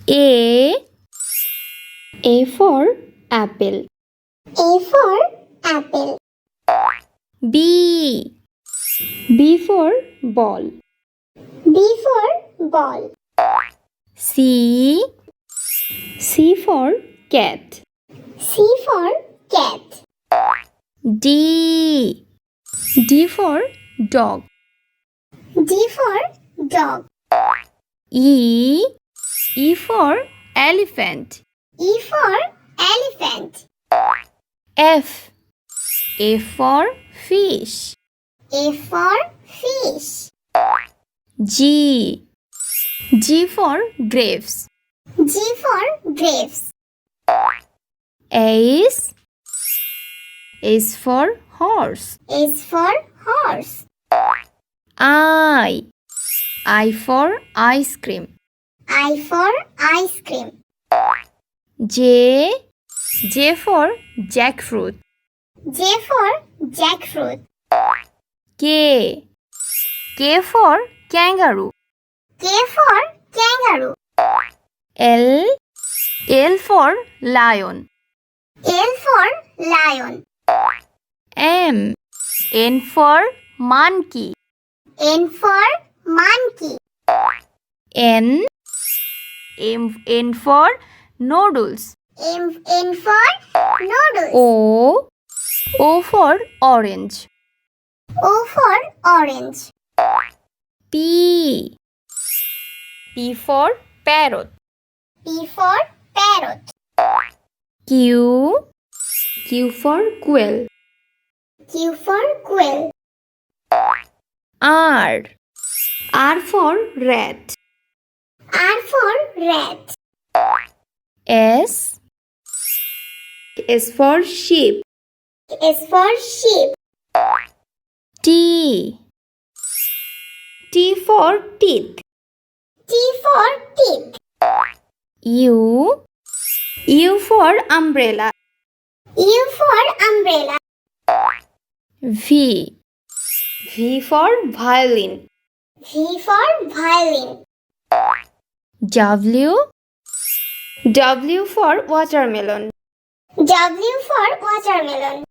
A for apple. A for apple. B for ball. B for ball. C for cat. C for cat. D for dog. D for dog. E for elephant. E for elephant. F for fish. A for fish. G for grapes. G for grapes. H for horse. H for horse. I for ice cream. I for ice cream. J for jackfruit. J for jackfruit. K for kangaroo. K for kangaroo. L for lion. L for lion. N for monkey. N for monkey. N for noodles. N for noodles. O for orange. O for orange. P for parrot. P for parrot. Q for quail. Q for quail. R for rat. R for rat. S for sheep. S for sheep. T for teeth. T for teeth. U for umbrella. U for umbrella. V for violin. V for violin. W for watermelon. W for watermelon.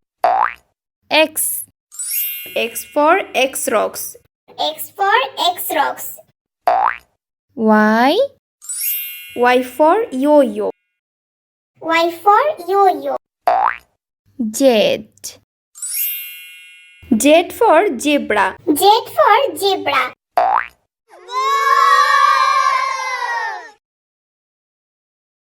X for X-rocks. X for X-rocks. Y for yo-yo. Y for yo-yo. Z for zebra. Z for zebra.